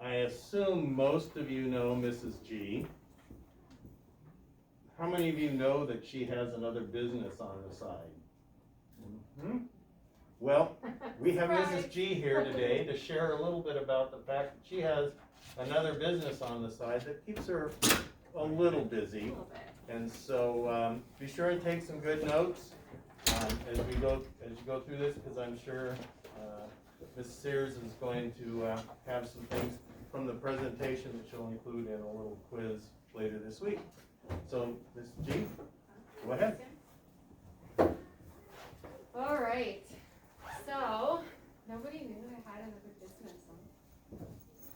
I assume most of you know Mrs. G. How many of you know that she has another business on the side? Mm-hmm. Well, we have Mrs. G here today to share a little bit about the fact that she has another business on the side that keeps her a little busy. A little bit. And so be sure and take some good notes as you go through this, because I'm sure Ms. Sears is going to have some things from the presentation that she'll include in a little quiz later this week. So, Ms. G, go ahead. All right. So, nobody knew I had another business. It's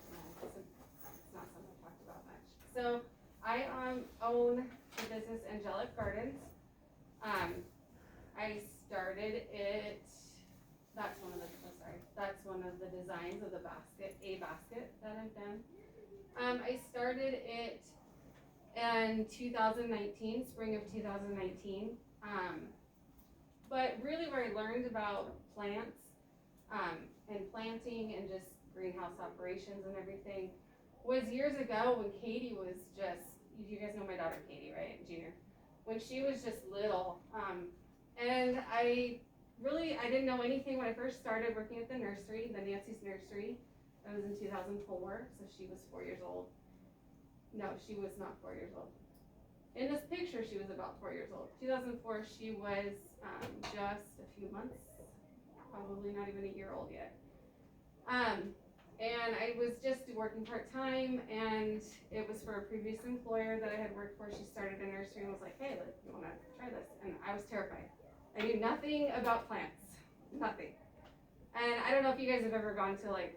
not something I talked about much. So, I own the business Angelic Gardens. I started it. That's one of the designs of the basket that I've done. I started it in 2019, spring of 2019. But really where I learned about plants and planting and just greenhouse operations and everything was years ago when Katie was just, you guys know my daughter Katie, right? Junior. When she was just little. And I didn't know anything when I first started working at the nursery, the Nancy's Nursery. That was in 2004, so she was 4 years old. No, she was not 4 years old. In this picture, she was about 4 years old. 2004, she was just a few months, probably not even a year old yet. And I was just working part-time, and it was for a previous employer that I had worked for. She started a nursery and was like, hey, look, you want to try this? And I was terrified. I knew nothing about plants, nothing. And I don't know if you guys have ever gone to like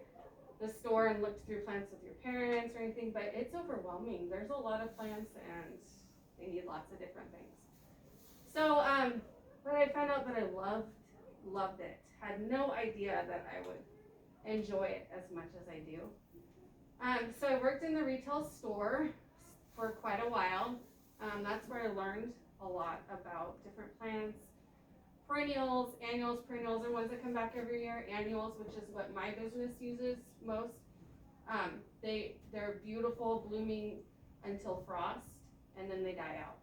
the store and looked through plants with your parents or anything, but it's overwhelming. There's a lot of plants and they need lots of different things. So, but I found out that I loved it. Had no idea that I would enjoy it as much as I do. So I worked in the retail store for quite a while. That's where I learned a lot about different plants, perennials, annuals. Perennials are ones that come back every year. Annuals, which is what my business uses most. They're beautiful, blooming until frost, and then they die out.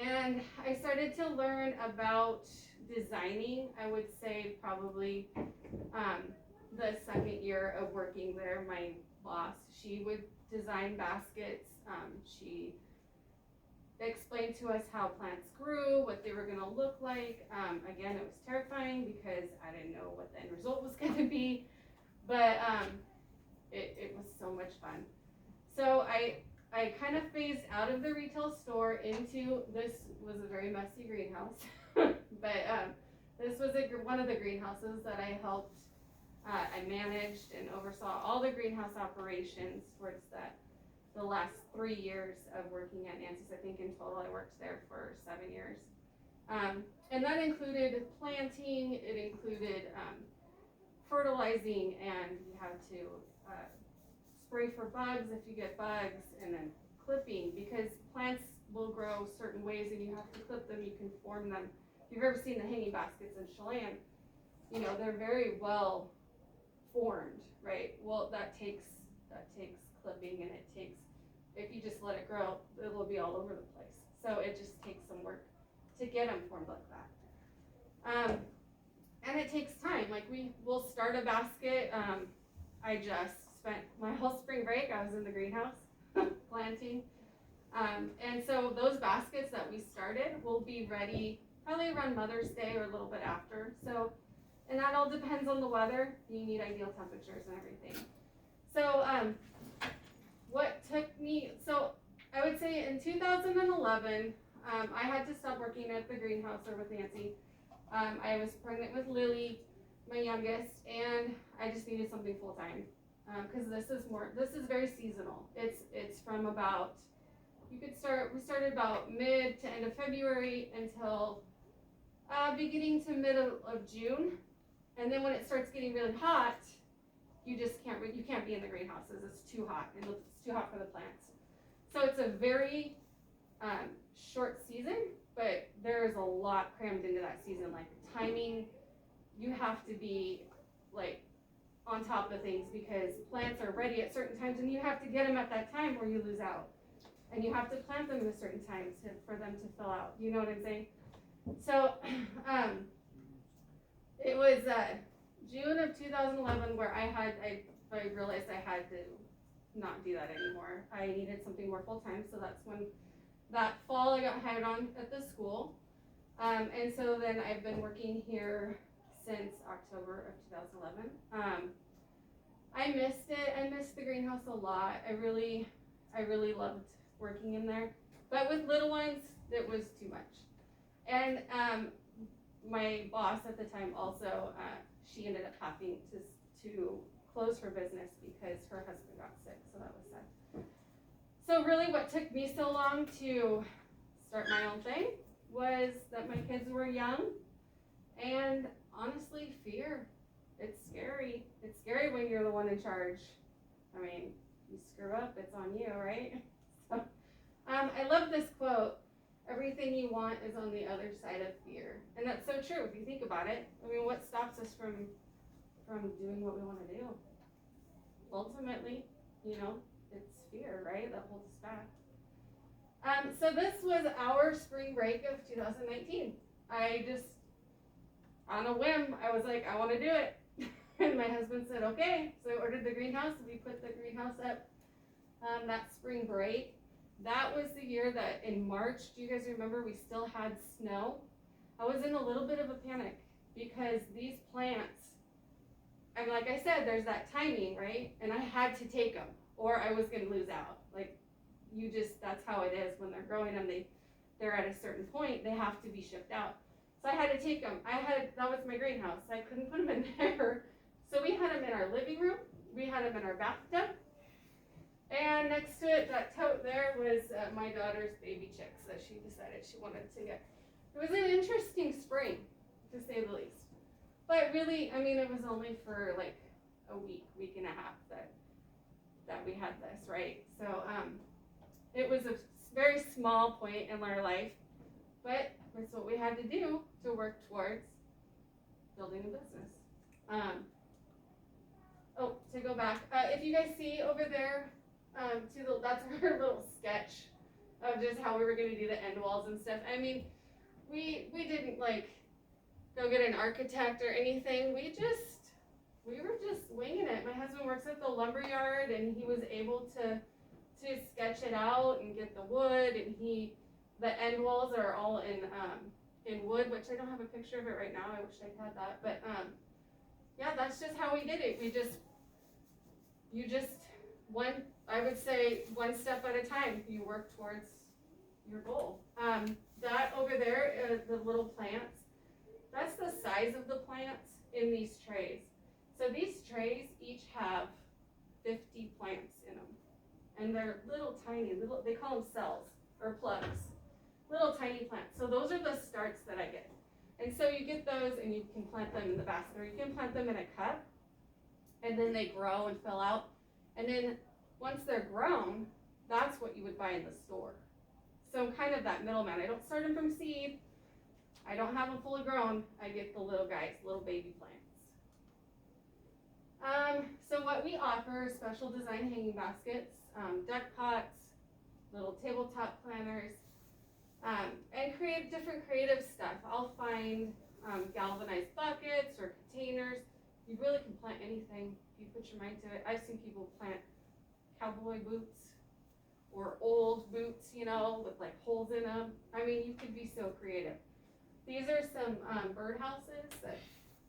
And I started to learn about designing, I would say probably the second year of working there. My boss, she would design baskets. She explained to us how plants grew, what they were going to look like. Again, it was terrifying because I didn't know what the end result was going to be, but it was so much fun. So I kind of phased out of the retail store into, this was a very messy greenhouse, but this was one of the greenhouses that I helped, I managed and oversaw all the greenhouse operations towards the last 3 years of working at Nancy's. I think in total I worked there for 7 years. And that included planting, it included fertilizing, and you had to spray for bugs if you get bugs, and then clipping, because plants will grow certain ways and you have to clip them, you can form them. If you've ever seen the hanging baskets in Chelan, you know, they're very well formed, right? Well, that takes clipping, and it takes, if you just let it grow, it will be all over the place. So it just takes some work to get them formed like that. And it takes time. Like we'll start a basket. I just spent my whole spring break, I was in the greenhouse planting. And so those baskets that we started will be ready probably around Mother's Day or a little bit after. So, and that all depends on the weather. You need ideal temperatures and everything. So what took me, so I would say in 2011, I had to stop working at the greenhouse or with Nancy. I was pregnant with Lily, my youngest, and I just needed something full time. Because this is very seasonal. It's from about, we started about mid to end of February until beginning to mid of June. And then when it starts getting really hot, you can't be in the greenhouses. It's too hot. It's too hot for the plants. So it's a very short season, but there's a lot crammed into that season. Like timing, you have to be like on top of things because plants are ready at certain times and you have to get them at that time or you lose out. And you have to plant them at a certain time for them to fill out. You know what I'm saying? So, it was June of 2011 where I realized I had to not do that anymore. I needed something more full-time, so that's when that fall I got hired on at the school. And so then I've been working here since October of 2011. I missed it. I missed the greenhouse a lot. I really loved working in there. But with little ones, it was too much. And my boss at the time also, she ended up having to close her business because her husband got sick, so that was sad. So really what took me so long to start my own thing was that my kids were young, and honestly, fear. It's scary. It's scary when you're the one in charge. I mean, you screw up, it's on you, right? So, I love this quote, everything you want is on the other side of fear. And that's so true if you think about it. I mean, what stops us from doing what we want to do? Ultimately, you know, it's fear, right? That holds us back. So this was our spring break of 2019. I just, on a whim, I was like, I want to do it. And my husband said, okay. So I ordered the greenhouse. We put the greenhouse up that spring break. That was the year that in March, do you guys remember, we still had snow? I was in a little bit of a panic because these plants, and like I said, there's that timing, right? And I had to take them or I was going to lose out. Like, you just, that's how it is when they're growing them. They're at a certain point, they have to be shipped out. So I had to take them. That was my greenhouse. I couldn't put them in there. So we had them in our living room. We had them in our bathtub. And next to it, that tote there was my daughter's baby chicks that she decided she wanted to get. It was an interesting spring, to say the least. But really, I mean, it was only for like a week and a half that we had this, right? So it was a very small point in our life, but it's what we had to do to work towards building a business. To go back, if you guys see over there, that's our little sketch of just how we were going to do the end walls and stuff. I mean, we didn't like go get an architect or anything. We were just winging it. My husband works at the lumber yard, and he was able to sketch it out and get the wood, and the end walls are all in wood, which I don't have a picture of it right now. I wish I had that, but yeah, that's just how we did it. I would say one step at a time, you work towards your goal. That over there, the little plants, that's the size of the plants in these trays. So these trays each have 50 plants in them. And they're little tiny, they call them cells or plugs. Little tiny plants. So those are the starts that I get. And so you get those and you can plant them in the basket, or you can plant them in a cup, and then they grow and fill out. And then once they're grown, that's what you would buy in the store. So I'm kind of that middleman. I don't start them from seed. I don't have them fully grown. I get the little guys, little baby plants. So what we offer is special design hanging baskets, duck pots, little tabletop planters, and different creative stuff. I'll find galvanized buckets or containers. You really can plant anything if you put your mind to it. I've seen people plant cowboy boots or old boots, with like holes in them. I mean, you could be so creative. These are some bird houses that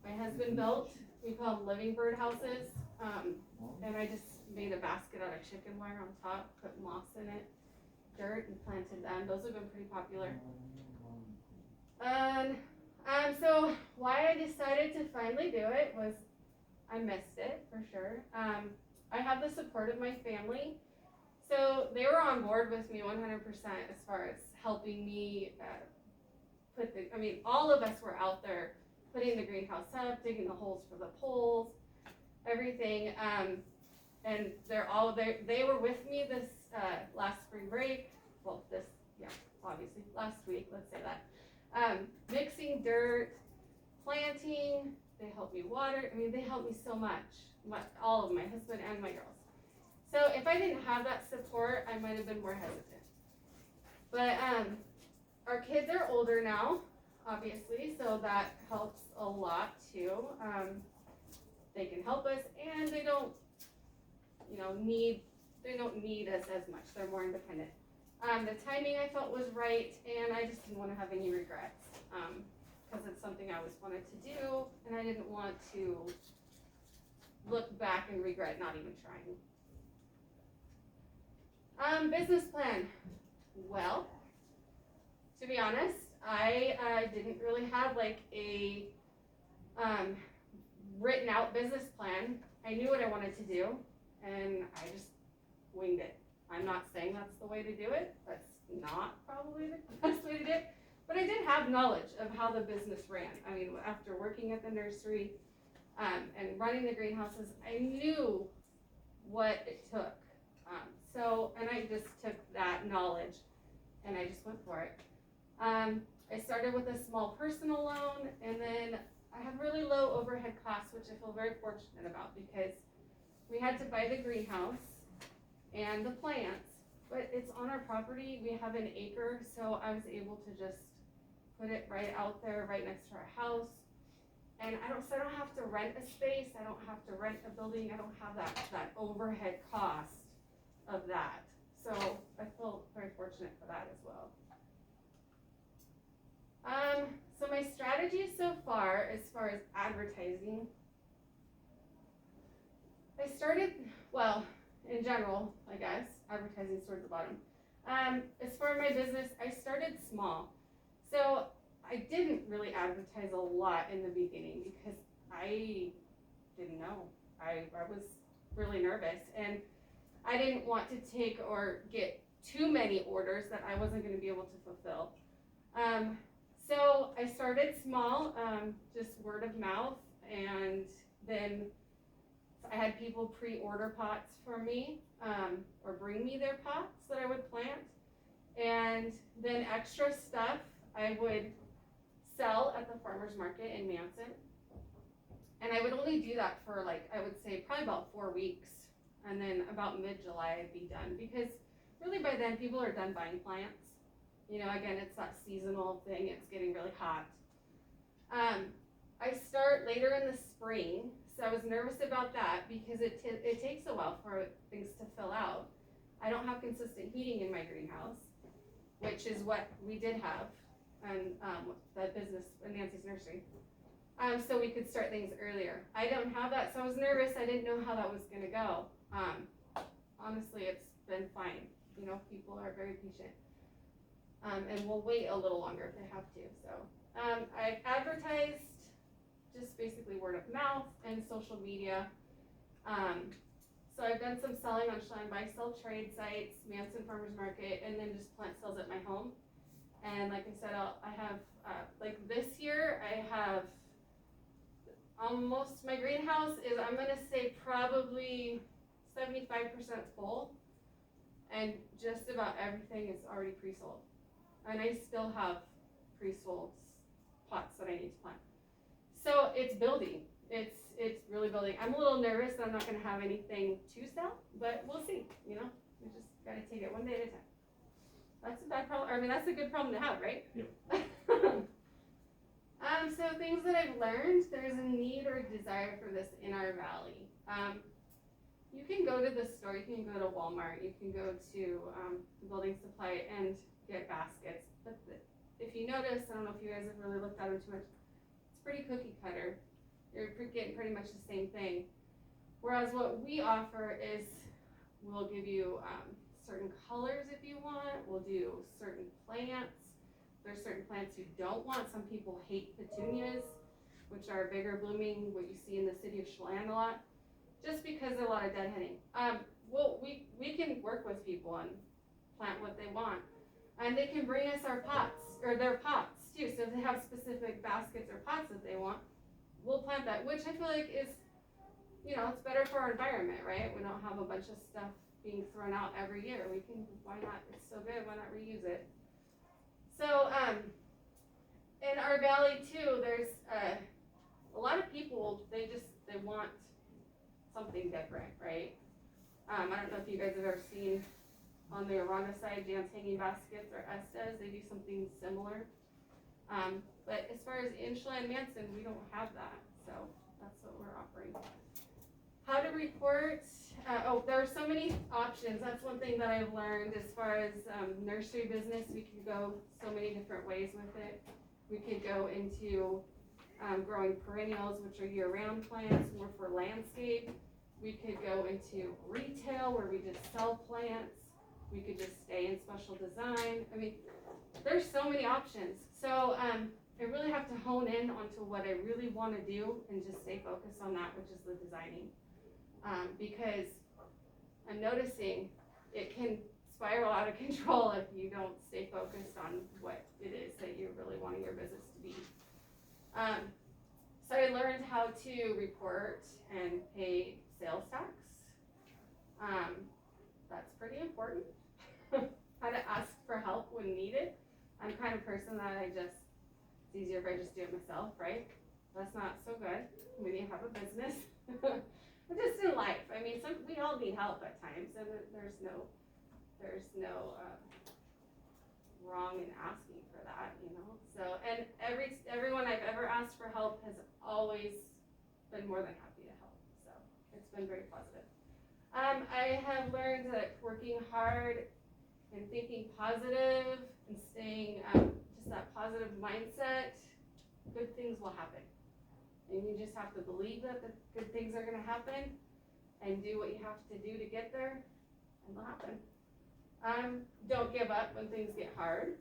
my husband built. We call them living bird houses. And I just made a basket out of chicken wire on top, put moss in it, dirt, and planted them. Those have been pretty popular. And so why I decided to finally do it was I missed it for sure. I have the support of my family. So they were on board with me 100% as far as helping me all of us were out there putting the greenhouse up, digging the holes for the poles, everything. And they were with me this last spring break. Well, obviously last week, let's say that. Mixing dirt, planting, they help me water. I mean, they help me so much. All of them, my husband and my girls. So if I didn't have that support, I might have been more hesitant. But our kids are older now, obviously, so that helps a lot too. They can help us, and they don't, need us as much. They're more independent. The timing I felt was right, and I just didn't want to have any regrets, because it's something I always wanted to do, and I didn't want to look back and regret not even trying. Business plan. Well, to be honest, I didn't really have like a written out business plan. I knew what I wanted to do, and I just winged it. I'm not saying that's the way to do it. That's not probably the best way to do it. But I did have knowledge of how the business ran. I mean, after working at the nursery and running the greenhouses, I knew what it took. And I just took that knowledge and I just went for it. I started with a small personal loan, and then I had really low overhead costs, which I feel very fortunate about, because we had to buy the greenhouse and the plants, but it's on our property. We have an acre, so I was able to just put it right out there, right next to our house. And I don't have to rent a space. I don't have to rent a building. I don't have that overhead cost of that. So I feel very fortunate for that as well. So my strategy so far, as advertising, I started, in general, I guess, advertising towards the bottom. As far as my business, I started small. So I didn't really advertise a lot in the beginning because I didn't know. I was really nervous, and I didn't want to take or get too many orders that I wasn't going to be able to fulfill. So I started small, just word of mouth, and then I had people pre-order pots for me, or bring me their pots that I would plant, and then extra stuff I would sell at the farmer's market in Manson. And I would only do that for I would say probably about 4 weeks, and then about mid-July I'd be done, because really by then people are done buying plants. Again, it's that seasonal thing, it's getting really hot. I start later in the spring, so I was nervous about that because it takes a while for things to fill out. I don't have consistent heating in my greenhouse, which is what we did have, and the business in Nancy's nursery. So we could start things earlier. I don't have that, so I was nervous. I didn't know how that was gonna go. Honestly, it's been fine. People are very patient. And will wait a little longer if they have to. So I advertised just basically word of mouth and social media. So I've done some selling on Shine Buy Sell Trade sites, Manson Farmers Market, and then just plant sales at my home. And like I said, I have this year I have almost, my greenhouse is, I'm gonna say probably 75% full, and just about everything is already pre-sold. And I still have pre-sold pots that I need to plant. So it's building. It's really building. I'm a little nervous that I'm not going to have anything to sell, but we'll see. We just got to take it one day at a time. That's a bad problem. I mean, that's a good problem to have, right? Yep. So things that I've learned, there's a need or a desire for this in our valley. You can go to the store, you can go to Walmart, you can go to the building supply and get baskets. But if you notice, I don't know if you guys have really looked at them too much, it's pretty cookie cutter. You're getting pretty much the same thing. Whereas what we offer is, we'll give you certain colors if you want, we'll do certain plants. There's certain plants you don't want. Some people hate petunias, which are bigger blooming, what you see in the city of Chelan a lot, just because of a lot of deadheading. We can work with people and plant what they want. And they can bring us our pots, or their pots too. So if they have specific baskets or pots that they want, we'll plant that, which I feel like is, it's better for our environment, right? We don't have a bunch of stuff being thrown out every year. Why not? It's so good, why not reuse it? So, in our valley too, there's a lot of people, they want something different, right? I don't know if you guys have ever seen on the Aranda side, Jan's Hanging Baskets or Estes, they do something similar. But as far as Angela and Manson, we don't have that, so that's what we're offering. How to report, there are so many options. That's one thing that I've learned as far as nursery business. We can go so many different ways with it. We could go into growing perennials, which are year-round plants, more for landscape. We could go into retail, where we just sell plants. We could just stay in special design. I mean, there's so many options. So I really have to hone in onto what I really want to do and just stay focused on that, which is the designing. Because I'm noticing it can spiral out of control if you don't stay focused on what it is that you're really wanting your business to be. So I learned how to report and pay sales tax. That's pretty important. How to ask for help when needed. I'm the kind of person that it's easier if I just do it myself, right? That's not so good when you have a business. But just in life, I mean, we all need help at times, and there's no wrong in asking for that, you know. So, and everyone I've ever asked for help has always been more than happy to help. So it's been very positive. I have learned that working hard and thinking positive and staying just that positive mindset, good things will happen. And you just have to believe that the good things are going to happen and do what you have to do to get there, and they'll happen. Don't give up when things get hard.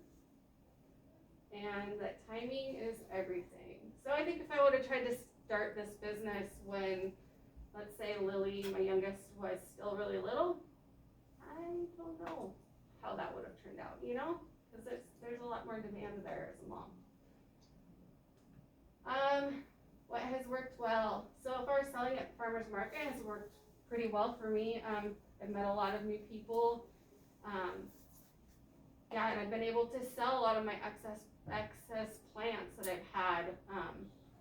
And that timing is everything. So I think if I would have tried to start this business when, let's say, Lily, my youngest, was still really little, I don't know how that would have turned out, you know? Because there's a lot more demand there as a mom. What has worked well? So far, selling at farmers market has worked pretty well for me. I've met a lot of new people. Yeah, and I've been able to sell a lot of my excess plants that I've had,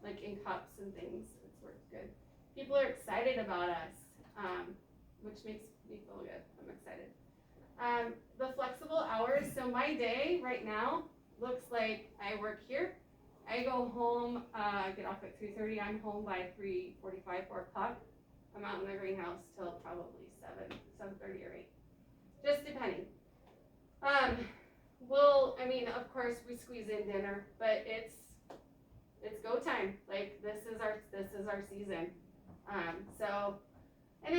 like in cups and things. It's worked good. People are excited about us, which makes me feel good. I'm excited. The flexible hours. So my day right now looks like I work here. I go home, I get off at 3:30, I'm home by 3:45, 4 o'clock. I'm out in the greenhouse till probably 7:30 or 8, just depending. Of course we squeeze in dinner, but it's go time. Like this is our season. And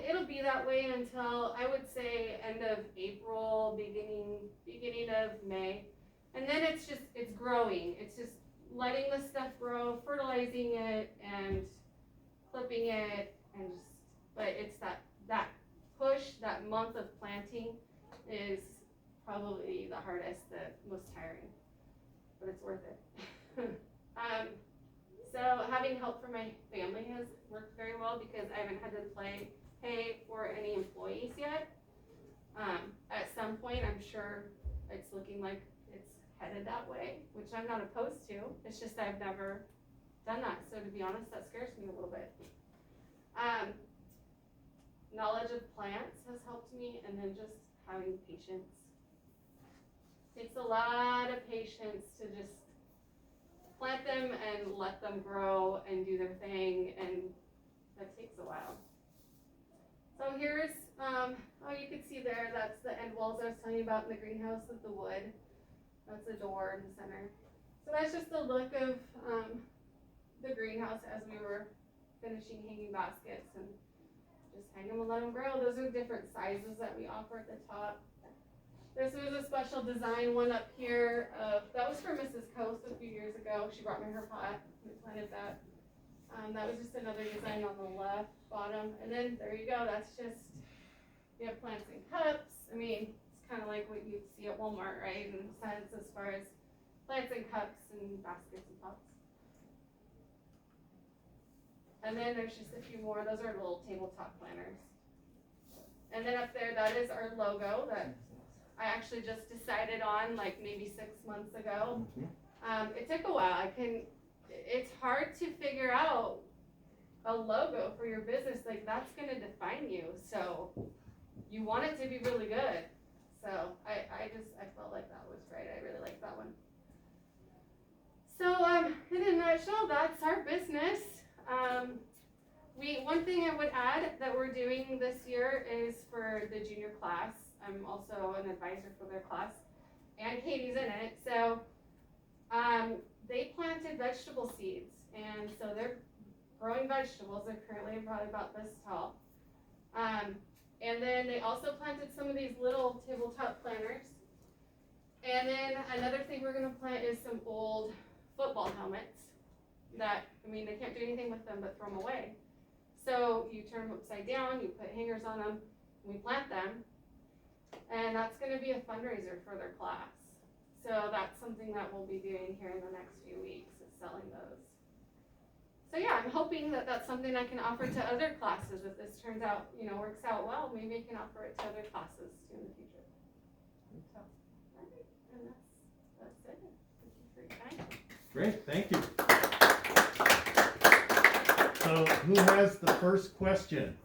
it'll be that way until I would say end of April, beginning of May. And then it's growing. It's just letting the stuff grow, fertilizing it and clipping it, but it's that push, that month of planting is probably the hardest, the most tiring, but it's worth it. So having help from my family has worked very well because I haven't had to pay for any employees yet. At some point, I'm sure it's looking like it's headed that way, which I'm not opposed to. It's just I've never done that. So to be honest, that scares me a little bit. Knowledge of plants has helped me, and then just having patience. It takes a lot of patience to just plant them and let them grow and do their thing, and that takes a while. So here's, you can see there, that's the end walls I was telling you about in the greenhouse with the wood. That's the door in the center. So that's just a look of the greenhouse as we were finishing hanging baskets and just hang them and let them grow. Those are different sizes that we offer at the top. This was a special design one up here. That was for Mrs. Coast a few years ago. She brought me her pot. We planted that. That was just another design on the left bottom. And then there you go. That's just, we have plants in cups. I mean, it's kind of like what you'd see at Walmart, right? In a sense, as far as plants in cups and baskets and pots. And then there's just a few more. Those are little tabletop planters. And then up there, that is our logo that I actually just decided on like maybe 6 months ago. It took a while. I couldn't it's hard to figure out a logo for your business, like that's gonna define you, so you want it to be really good. So I felt like that was right. I really like that one. So in a nutshell, that's our business. One thing I would add that we're doing this year is for the junior class. I'm also an advisor for their class, and Katie's in it. So they planted vegetable seeds, and so they're growing vegetables. They're currently probably about this tall. And then they also planted some of these little tabletop planters. And then another thing we're gonna plant is some old football helmets that, I mean, they can't do anything with them but throw them away. So you turn them upside down, you put hangers on them, we plant them, and that's gonna be a fundraiser for their class. So that's something that we'll be doing here in the next few weeks, is selling those. So yeah, I'm hoping that that's something I can offer to other classes. If this turns out, works out well, maybe I can offer it to other classes too in the future. So, all right, and that's it. Thank you for your time. Great, thank you. So who has the first question?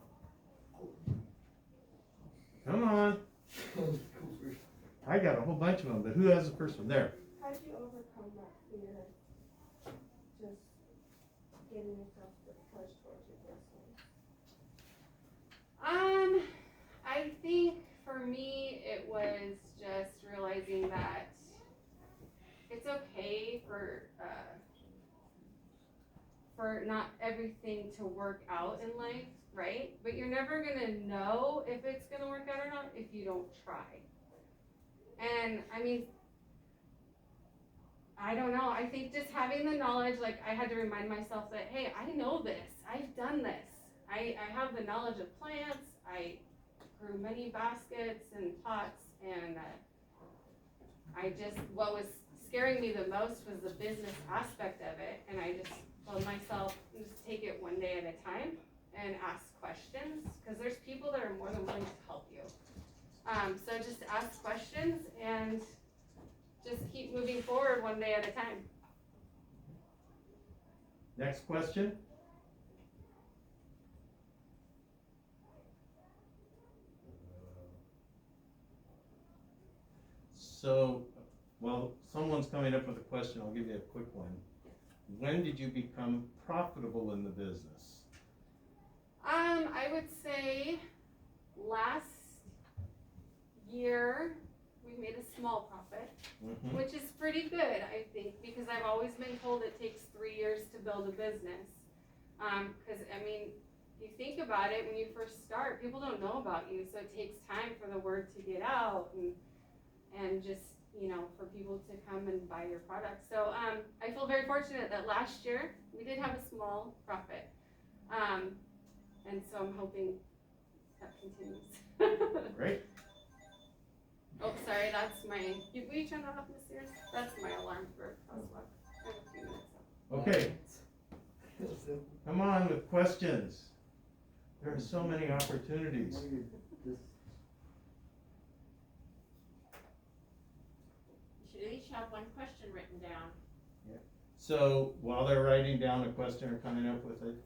Come on. I got a whole bunch of them, but who has the first one? There. How did you overcome that fear of just getting yourself to push towards your destiny? I think for me it was just realizing that it's okay for not everything to work out in life, right? But you're never gonna know if it's gonna work out or not if you don't try. And I mean, I don't know, I think just having the knowledge, like I had to remind myself that, hey, I know this, I've done this. I have the knowledge of plants, I grew many baskets and pots, and what was scaring me the most was the business aspect of it, and I just told myself, just take it one day at a time and ask questions, because there's people that are more than willing to help you. So just ask questions and just keep moving forward one day at a time. Next question. So, well, someone's coming up with a question. I'll give you a quick one. When did you become profitable in the business? I would say last year we made a small profit, which is pretty good, I think, because I've always been told it takes 3 years to build a business. Because I mean, you think about it, when you first start, people don't know about you, so it takes time for the word to get out and just, for people to come and buy your product. So I feel very fortunate that last year we did have a small profit. And so I'm hoping that continues. Great. Oh, sorry, that's my, will you turn that off, Miss Sears? That's my alarm for crosswalk. I have a few minutes. Okay. Come on with questions. There are so many opportunities. You should each have one question written down. Yeah. So while they're writing down a question or coming up with it,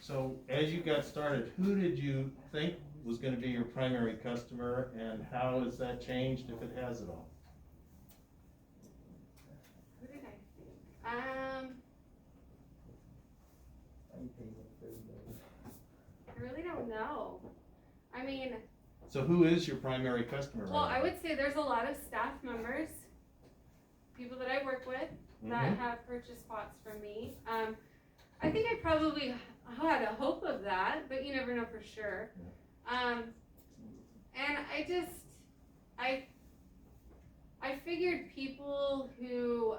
so as you got started, who did you think was going to be your primary customer, and how has that changed, if it has at all? Who did I think? I really don't know. I mean, So who is your primary customer right well, now? I would say there's a lot of staff members, people that I work with that have purchased pots from me. I think I probably had a hope of that, but you never know for sure. And I figured people who,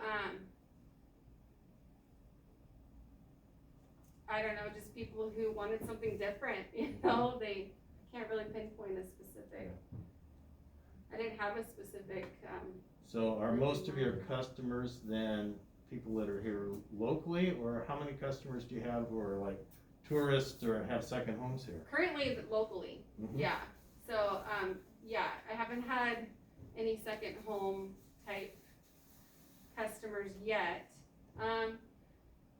I don't know, just people who wanted something different, they can't really pinpoint a specific. I didn't have a specific. So are most of your customers then people that are here locally, or how many customers do you have who are like tourists or have second homes here? Currently locally, yeah. So, I haven't had any second home type customers yet.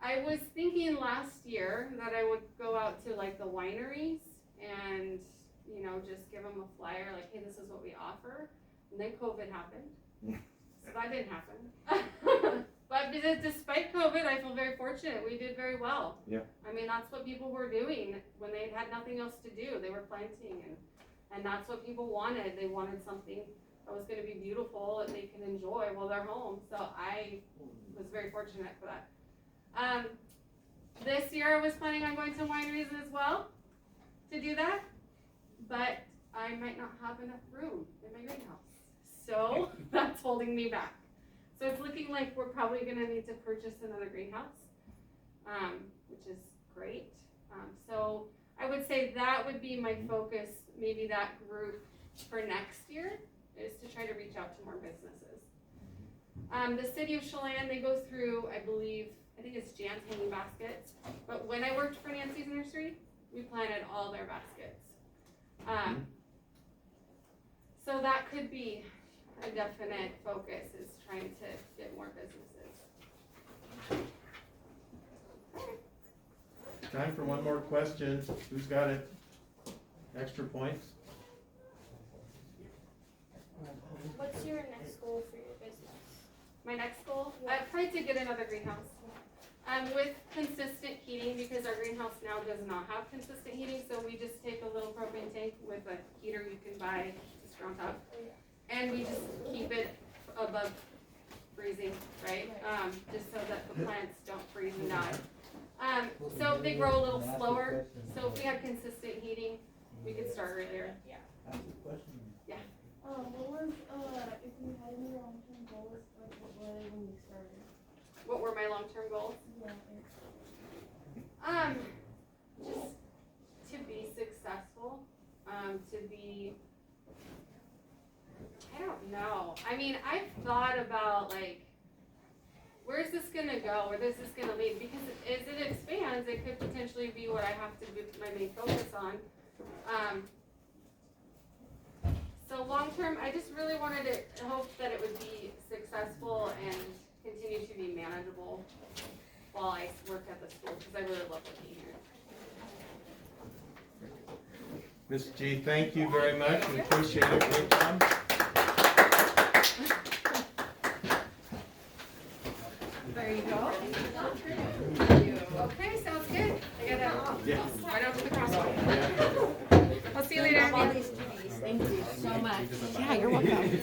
I was thinking last year that I would go out to like the wineries and, you know, just give them a flyer like, hey, this is what we offer. And then COVID happened. So that didn't happen. But despite COVID, I feel very fortunate. We did very well. Yeah. I mean, that's what people were doing when they had nothing else to do. They were planting, and that's what people wanted. They wanted something that was going to be beautiful and they can enjoy while they're home. So I was very fortunate for that. This year I was planning on going to wineries as well to do that, but I might not have enough room in my greenhouse. So that's holding me back. So it's looking like we're probably gonna need to purchase another greenhouse, which is great. So I would say that would be my focus, maybe that group for next year, is to try to reach out to more businesses. The city of Chelan, they go through, I think it's Jan's hanging baskets, but when I worked for Nancy's Nursery, we planted all their baskets. So that could be a definite focus, is trying to get more businesses. Time for one more question. Who's got it? Extra points? What's your next goal for your business? My next goal, I've tried to get another greenhouse. With consistent heating, because our greenhouse now does not have consistent heating, so we just take a little propane tank with a heater you can buy just on top, and we just keep it above freezing, right? Just so that the plants don't freeze and die. So they grow a little slower, so if we had consistent heating, we could start earlier. Ask a question. What was, if you had any long-term goals, like what were they when you started? What were my long-term goals? Yeah. Just to be successful, to be, I don't know. I mean, I've thought about like, where's this gonna go? Where is this gonna lead? Because as it expands, it could potentially be what I have to be my main focus on. So long term, I just really wanted to hope that it would be successful and continue to be manageable while I work at the school, because I really love working here. Ms. G, thank you very much. We appreciate it. Great job. There you go. Okay, sounds good. I gotta right up to the crosswalk. I'll see you later. Thank you so much. Yeah, you're welcome.